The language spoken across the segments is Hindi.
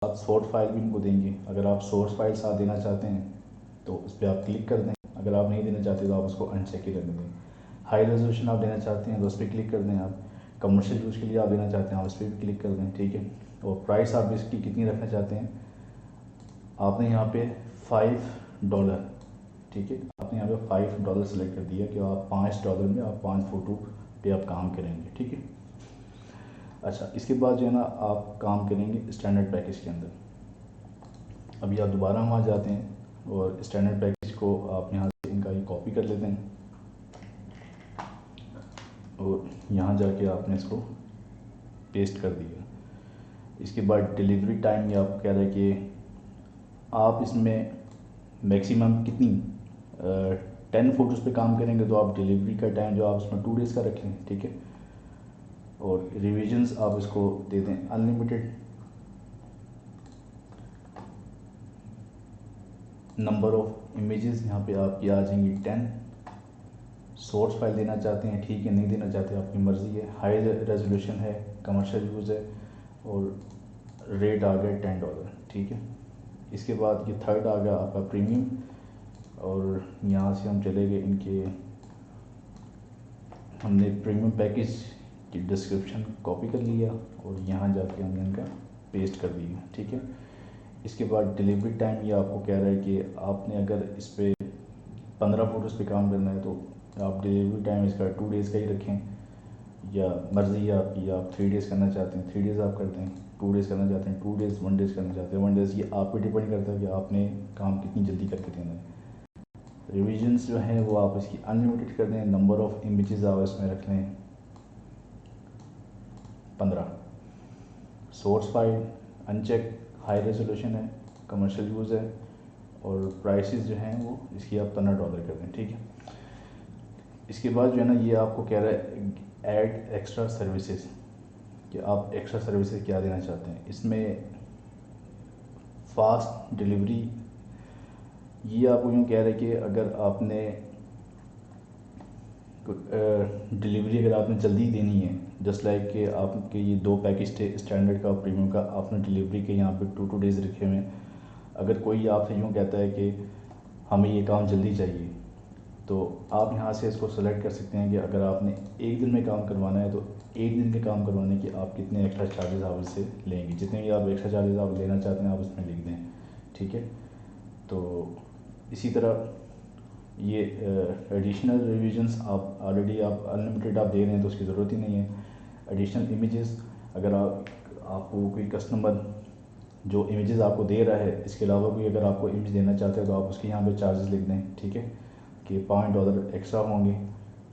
साथ सोर्स फाइल भी इनको देंगे। अगर आप सोर्स फाइल साथ देना चाहते हैं तो उस पर आप क्लिक कर दें, अगर आप नहीं देना चाहते तो आप उसको अनचेक ही रखने दें। हाई रेजोल्यूशन आप देना चाहते हैं तो उस पर क्लिक कर दें। आप कमर्शियल यूज़ के लिए आप देना चाहते हैं आप उस पर भी क्लिक कर दें, ठीक है। और प्राइस आप इसकी कितनी रखना चाहते हैं, आपने यहाँ पे $5, ठीक है, आपने यहाँ पे $5 सेलेक्ट कर दिया कि आप $5 में आप 5 फ़ोटो पे आप काम करेंगे, ठीक है। अच्छा, इसके बाद जो है ना आप काम करेंगे स्टैंडर्ड पैकेज के अंदर। अभी आप दोबारा वहाँ जाते हैं और स्टैंडर्ड पैकेज को आप यहाँ से इनका ये कॉपी कर लेते हैं और यहाँ जाके आपने इसको पेस्ट कर दिया। इसके बाद डिलीवरी टाइम ये आपको कह रहा है कि आप इसमें मैक्सिमम कितनी 10 फ़ोटोज़ पे काम करेंगे तो आप डिलीवरी का टाइम जो आप उसमें 2 डेज़ का रखें, ठीक है। और रिविजन्स आप इसको दे दें अनलिमिटेड। नंबर ऑफ़ इमेजेस यहाँ पे आपकी आ जाएंगी 10। सोर्स फाइल देना चाहते हैं, ठीक है, नहीं देना चाहते आपकी मर्ज़ी है। हाई रेजोल्यूशन है, कमर्शियल यूज़ है और रेट आ गया $10, ठीक है। इसके बाद ये थर्ड आ गया आपका प्रीमियम और यहाँ से हम चले गए इनके, हमने प्रीमियम पैकेज की डिस्क्रिप्शन कॉपी कर लिया और यहाँ जाके हमने इनका पेस्ट कर दिया, ठीक है। इसके बाद डिलीवरी टाइम ये आपको कह रहा है कि आपने अगर इस पर 15 फ़ोटोज़ पे काम करना है तो आप डिलीवरी टाइम इसका 2 डेज़ का ही रखें, या मर्ज़ी है आपकी, आप 3 डेज़ करना चाहते हैं 3 डेज़ आप करते हैं, 2 डेज़ करना चाहते हैं 2 डेज़, 1 डेज़ करना चाहते हैं 1 डेज़। ये आप पे डिपेंड करता है कि आपने काम कितनी जल्दी करके देना है। रिविजन्स जो हैं वो आप इसकी अनलिमिटेड कर दें। नंबर ऑफ़ इमेजेस आप इसमें रख लें 15। Source file uncheck, high resolution है, कमर्शियल यूज़ है और प्राइसेस जो हैं वो इसकी आप $15 कर दें, ठीक है। इसके बाद जो है ना ये आपको कह रहा है ऐड एक्स्ट्रा सर्विसेज, कि आप एक्स्ट्रा सर्विसेज क्या देना चाहते हैं। इसमें फास्ट डिलीवरी, ये आपको यूँ कह रहा है कि अगर आपने डिलीवरी अगर आपने जल्दी देनी है, जस्ट लाइक कि आपके ये 2 पैकेज थे स्टैंडर्ड का और प्रीमियम का, आपने डिलीवरी के यहाँ पे 2 डेज़ रखे हुए हैं। अगर कोई आपसे यूँ कहता है कि हमें ये काम जल्दी चाहिए तो आप यहाँ से इसको सेलेक्ट कर सकते हैं कि अगर आपने एक दिन में काम करवाना है तो एक दिन के काम करवाने के आप कितने एक्स्ट्रा चार्जेस आप इससे लेंगे। जितने भी आप एक्स्ट्रा चार्जेस आप लेना चाहते हैं आप उसमें लिख दें, ठीक है। तो इसी तरह ये एडिशनल रिविजन्स आप ऑलरेडी आप अनलिमिटेड आप दे रहे हैं तो उसकी ज़रूरत ही नहीं है। एडिशनल इमेजेस, अगर आपको कोई कस्टमर जो इमेजेस आपको दे रहा है इसके अलावा कोई अगर आपको इमेज देना चाहते हैं तो आप उसके यहाँ पे चार्जेस लिख दें, ठीक है, कि $5 एक्स्ट्रा होंगे।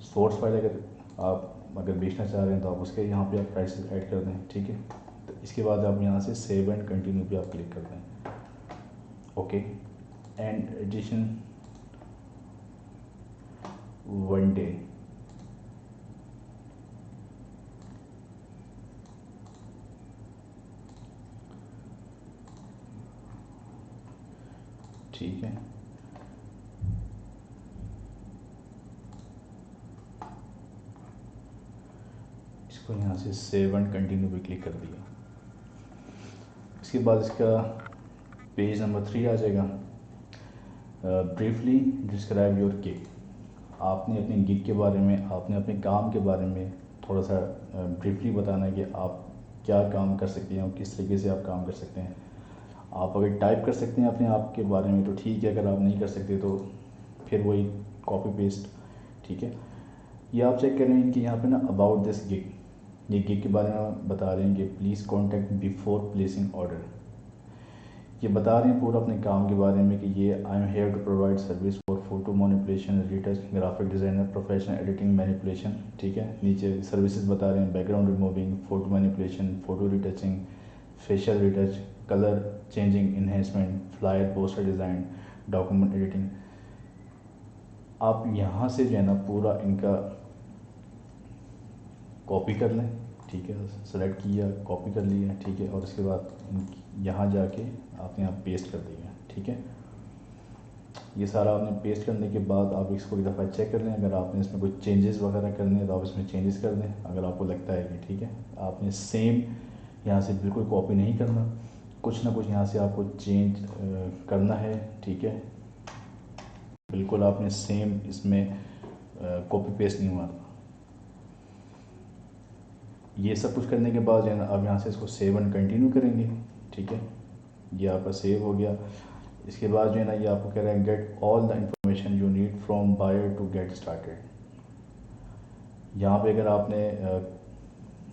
सोर्स फाइल अगर बेचना चाह रहे हैं तो आप उसके यहाँ पे आप प्राइसेस ऐड कर दें, ठीक है। तो इसके बाद आप यहाँ से सेव एंड कंटिन्यू पे आप क्लिक कर दें, ओके। एंड एडिशन 1 डे, ठीक है। इसको यहाँ से सेव एंड कंटिन्यू पे क्लिक कर दिया। इसके बाद इसका पेज नंबर 3 आ जाएगा। ब्रीफली डिस्क्राइब योर गिग, आपने अपने गिग के बारे में, आपने अपने काम के बारे में थोड़ा सा ब्रीफली बताना है कि आप क्या काम कर सकते हैं और किस तरीके से आप काम कर सकते हैं। आप अगर टाइप कर सकते हैं अपने आप के बारे में तो ठीक है, अगर आप नहीं कर सकते तो फिर वही कॉपी पेस्ट, ठीक है। ये आप चेक करें कि यहाँ पे ना अबाउट दिस गिग, ये गिग के बारे में बता रहे हैं कि please contact before placing order. ये बता रहे हैं पूरा अपने काम के बारे में कि ये I am here to provide service for photo manipulation, retouch, graphic designer, professional editing, manipulation, ठीक है। नीचे सर्विसेज बता रहे हैं background removing, photo manipulation, photo retouching, facial retouch, colour changing, enhancement, flyer poster design, document editing. आप यहाँ से जो है ना पूरा इनका कॉपी कर लें, ठीक है, सेलेक्ट किया, कॉपी कर लिया, ठीक है। और उसके बाद यहाँ जाके आपने यहाँ पेस्ट कर दिया, ठीक है। ये सारा आपने पेस्ट करने के बाद आप इसको एक दफ़ा चेक कर लें। अगर आपने इसमें कोई चेंजेस वगैरह करने हैं तो आप इसमें चेंजेस कर दें, अगर आपको लगता है कि ठीक है। आपने सेम यहाँ से बिल्कुल कॉपी नहीं करना, कुछ ना कुछ यहाँ से आपको चेंज करना है, ठीक है। बिल्कुल आपने सेम इसमें कॉपी पेस्ट नहीं मारना। ये सब कुछ करने के बाद जो है ना अब यहाँ से इसको सेव एंड कंटिन्यू करेंगे, ठीक है। ये आपका सेव हो गया। इसके बाद जो है ना ये आपको कह रहा है get all the information you need from buyer to get started. यहाँ पे अगर आपने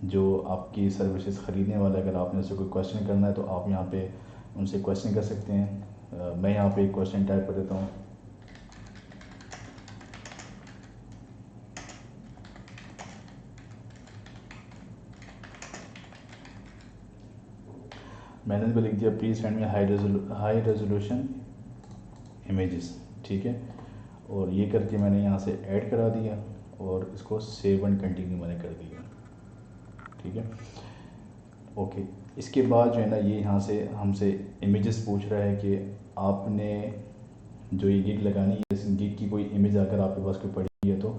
जो आपकी सर्विसेज ख़रीदने वाला अगर आपने उससे कोई क्वेश्चन करना है तो आप यहाँ पे उनसे क्वेश्चन कर सकते हैं। मैं यहाँ पे एक क्वेश्चन टाइप कर देता हूँ। मैंने इसको लिख दिया प्लीज़ सेंड में हाई रेजोल्यूशन इमेजेस, ठीक है। और ये करके मैंने यहाँ से ऐड करा दिया और इसको सेव एंड कंटिन्यू मैंने कर दिया, ठीक है। ओके, इसके बाद जो है ना ये यहाँ से हमसे इमेजेस पूछ रहा है कि आपने जो ये गिग लगानी है, इस गिग की कोई इमेज अगर आपके पास कोई पड़ी है तो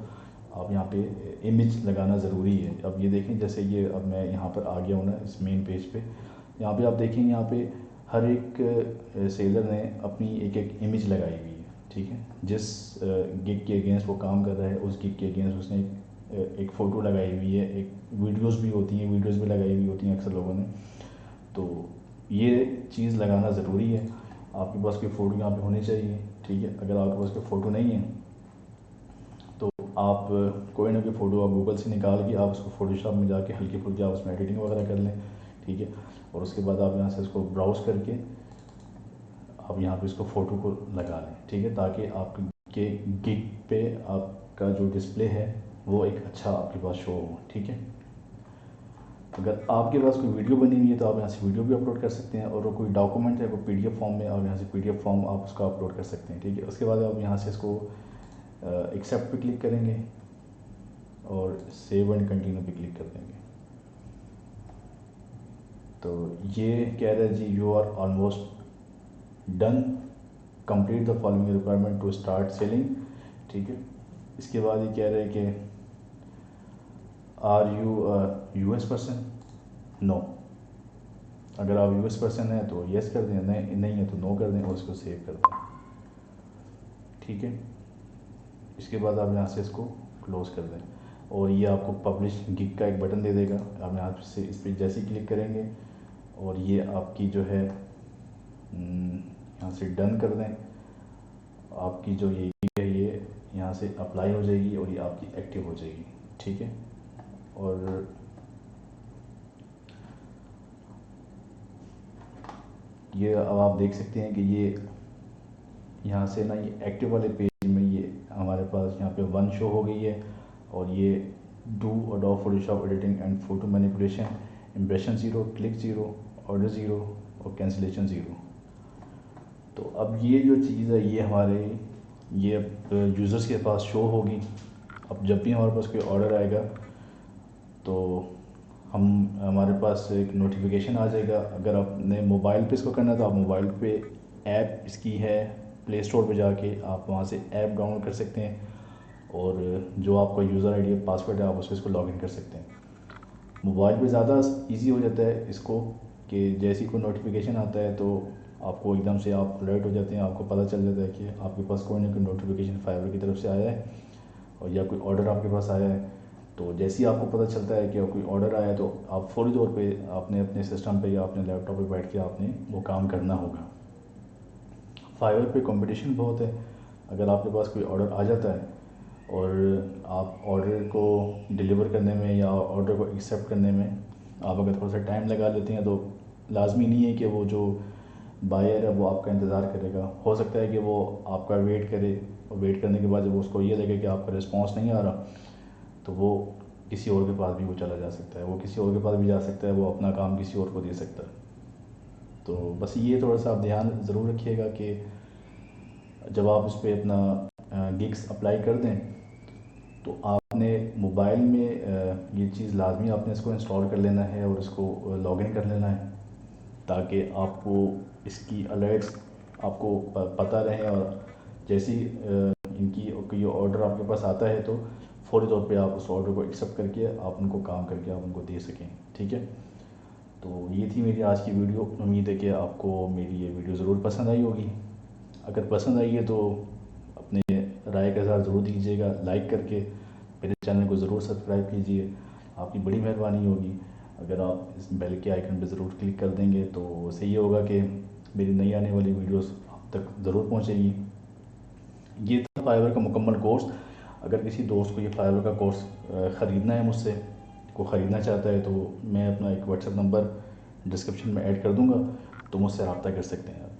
आप यहाँ पे इमेज लगाना ज़रूरी है। अब ये देखें जैसे ये अब मैं यहाँ पर आ गया हूँ ना इस मेन पेज पे, यहाँ पे आप देखेंगे यहाँ पे हर एक सेलर ने अपनी एक एक इमेज लगाई हुई है, ठीक है। जिस गिग के अगेंस्ट वो काम कर रहा है उस गिग के अगेंस्ट उसने एक फ़ोटो लगाई हुई है, एक वीडियोस भी होती हैं, वीडियोस भी लगाई हुई होती हैं अक्सर लोगों ने। तो ये चीज़ लगाना ज़रूरी है। आपके पास कोई फ़ोटो यहाँ पे होनी चाहिए, ठीक है। अगर आपके पास कोई फ़ोटो नहीं है तो आप कोई ना कोई फ़ोटो आप गूगल से निकाल के आप उसको फ़ोटोशॉप में जाके हल्की फुल्की आप उसमें एडिटिंग वगैरह कर लें, ठीक है। और उसके बाद आप यहाँ से इसको ब्राउज़ करके आप यहाँ पे इसको फ़ोटो को लगा लें, ठीक है, ताकि आपके गिग पे आपका जो डिस्प्ले है वो एक अच्छा आपके पास शो हो, ठीक है। अगर आपके पास कोई वीडियो बनी हुई है तो आप यहाँ से वीडियो भी अपलोड कर सकते हैं, और कोई डॉक्यूमेंट है वो पीडीएफ फॉर्म में, आप यहाँ से पीडीएफ फॉर्म आप उसका अपलोड कर सकते हैं, ठीक है। उसके बाद आप यहाँ से इसको एक्सेप्ट पे क्लिक करेंगे और सेव एंड कंटिन्यू पे क्लिक कर देंगे। तो ये कह रहा है जी you are almost done, complete the following requirement to start selling, ठीक है। इसके बाद ये कह रहे हैं कि are you US person, no. अगर आप यूएस पर्सन हैं तो येस कर दें, नहीं है तो नो कर दें और इसको सेव कर दें, ठीक है। इसके बाद आप यहाँ से इसको क्लोज़ कर दें और ये आपको पब्लिश गिग का एक बटन दे देगा। आप यहाँ से इस पर जैसे ही क्लिक करेंगे और ये आपकी जो है यहाँ से डन कर दें, आपकी जो ये गिग है ये यहाँ से अप्लाई हो जाएगी और ये आपकी एक्टिव हो जाएगी, ठीक है। और ये अब आप देख सकते हैं कि ये यहाँ से ना ये एक्टिव वाले पेज में ये हमारे पास यहाँ पे 1 शो हो गई है, और ये do Adobe Photoshop editing and photo manipulation, impression 0, click 0, order 0 और कैंसिलेशन 0। तो अब ये जो चीज़ है ये हमारे ये यूज़र्स के पास शो होगी। अब जब भी हमारे पास कोई ऑर्डर आएगा तो हमारे पास एक नोटिफिकेशन आ जाएगा। अगर आपने मोबाइल पे इसको करना है तो आप मोबाइल पे ऐप इसकी है, प्ले स्टोर पे जाके आप वहाँ से ऐप डाउनलोड कर सकते हैं और जो आपका यूज़र आईडी है, पासवर्ड है, आप उसको इसको लॉगिन कर सकते हैं। मोबाइल पे ज़्यादा इजी हो जाता है इसको कि जैसे ही कोई नोटिफिकेशन आता है तो आपको एकदम से आप अलर्ट हो जाते हैं, आपको पता चल जाता है कि आपके पास कोई ना कोई नोटिफिकेशन फाइवर की तरफ से आया है और या कोई ऑर्डर आपके पास आया है। तो जैसे ही आपको पता चलता है कि कोई ऑर्डर आया है तो आप फ़ौरी तौर पे आपने अपने सिस्टम पे या अपने लैपटॉप पे बैठ के आपने वो काम करना होगा। फाइवर पे कंपटीशन बहुत है। अगर आपके पास कोई ऑर्डर आ जाता है और आप ऑर्डर को डिलीवर करने में या ऑर्डर को एक्सेप्ट करने में आप अगर थोड़ा सा टाइम लगा लेते हैं तो लाजमी नहीं है कि वो जो बायर है वो आपका इंतज़ार करेगा। हो सकता है कि वो आपका वेट करे और वेट करने के बाद जब उसको ये लगे कि आपका रिस्पॉन्स नहीं आ रहा तो वो किसी और के पास भी वो चला जा सकता है, वो किसी और के पास भी जा सकता है, वो अपना काम किसी और को दे सकता है। तो बस ये थोड़ा सा आप ध्यान ज़रूर रखिएगा कि जब आप उस पर अपना गिग्स अप्लाई कर दें तो आपने मोबाइल में ये चीज़ लाजमी आपने इसको इंस्टॉल कर लेना है और इसको लॉगिन कर लेना है ताकि आपको इसकी अलर्ट्स आपको पता रहे और जैसे ही इनकी कोई ऑर्डर आपके पास आता है तो फ़ौरी तौर पे आप उस ऑर्डर को एक्सेप्ट करके आप उनको काम करके आप उनको दे सकें, ठीक है। तो ये थी मेरी आज की वीडियो। उम्मीद है कि आपको मेरी ये वीडियो ज़रूर पसंद आई होगी। अगर पसंद आई है तो अपने राय का इज़हार ज़रूर दीजिएगा लाइक करके। मेरे चैनल को ज़रूर सब्सक्राइब कीजिए, आपकी बड़ी मेहरबानी होगी। अगर आप इस बेल के आइकन पर ज़रूर क्लिक कर देंगे तो उससे ये होगा कि मेरी नई आने वाली वीडियोस आप तक ज़रूर पहुंचेगी। ये था फाइवर का मुकम्मल कोर्स। अगर किसी दोस्त को ये फाइवर का कोर्स ख़रीदना है मुझसे, को ख़रीदना चाहता है, तो मैं अपना एक व्हाट्सएप नंबर डिस्क्रिप्शन में ऐड कर दूँगा, तो मुझसे रब्ता कर सकते हैं आप।